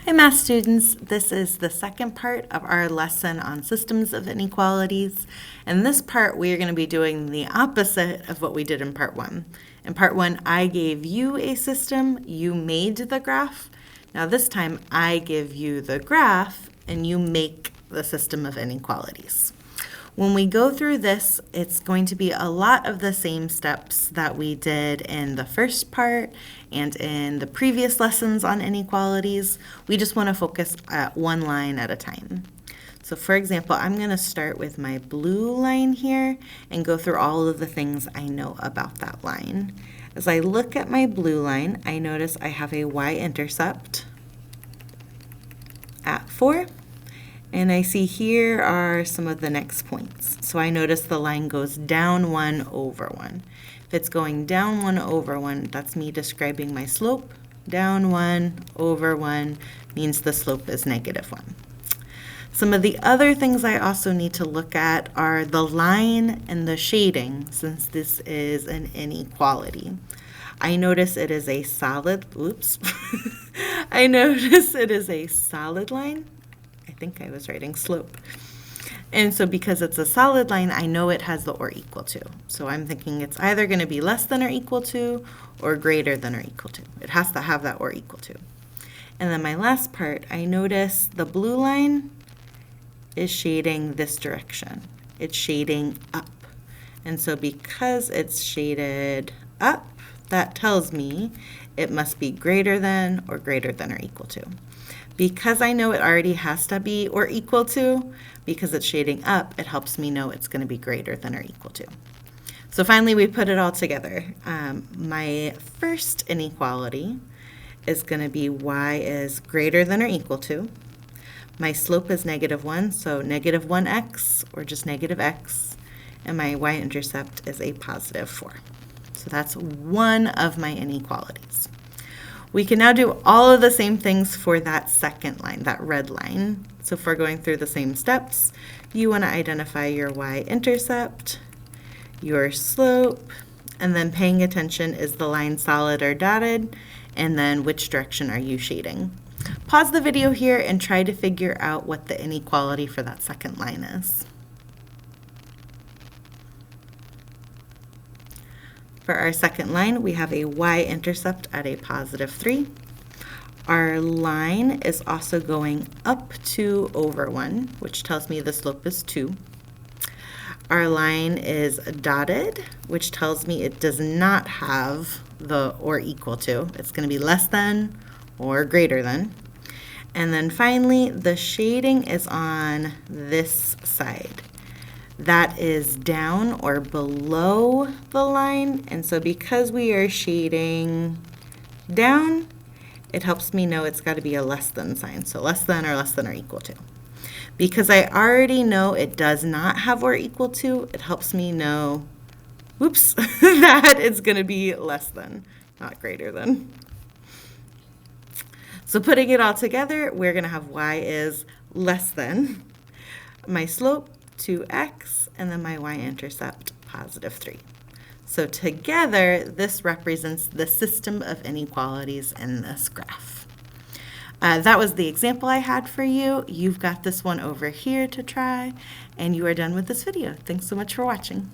Hi math students, this is the second part of our lesson on systems of inequalities. In this part we are going to be doing the opposite of what we did in part one. In part one I gave you a system, you made the graph. Now this time I give you the graph and you make the system of inequalities. When we go through this, it's going to be a lot of the same steps that we did in the first part and in the previous lessons on inequalities. We just want to focus at one line at a time. So for example, I'm going to start with my blue line here and go through all of the things I know about that line. As I look at my blue line, I notice I have a y-intercept at 4. And I see here are some of the next points. So I notice the line goes down 1 over 1. If it's going down 1 over 1, that's me describing my slope. Down 1 over 1 means the slope is -1. Some of the other things I also need to look at are the line and the shading, since this is an inequality. I notice it is a solid, I notice it is a solid line. I think I was writing slope. And so because it's a solid line, I know it has the or equal to. So I'm thinking it's either going to be less than or equal to or greater than or equal to. It has to have that or equal to. And then my last part, I notice the blue line is shading this direction. It's shading up. And so because it's shaded up, that tells me it must be greater than or equal to. Because I know it already has to be or equal to, because it's shading up, it helps me know it's going to be greater than or equal to. So finally we put it all together. My first inequality is going to be y is greater than or equal to. My slope is -1, so -1x or just -x. And my y-intercept is a +4. So that's one of my inequalities. We can now do all of the same things for that second line, that red line. So if we're going through the same steps, you want to identify your y-intercept, your slope, and then paying attention, is the line solid or dotted, and then which direction are you shading. Pause the video here and try to figure out what the inequality for that second line is. For our second line, we have a y-intercept at a +3. Our line is also going up 2 over 1, which tells me the slope is 2. Our line is dotted, which tells me it does not have the or equal to. It's going to be less than or greater than. And then finally, the shading is on this side. That is down or below the line, and so because we are shading down, it helps me know it's got to be a less than sign, so less than or equal to. Because I already know it does not have or equal to, it helps me know, that it's going to be less than, not greater than. So putting it all together, we're going to have y is less than my slope, 2x, and then my y-intercept, +3. So together, this represents the system of inequalities in this graph. That was the example I had for you. You've got this one over here to try, and you are done with this video. Thanks so much for watching.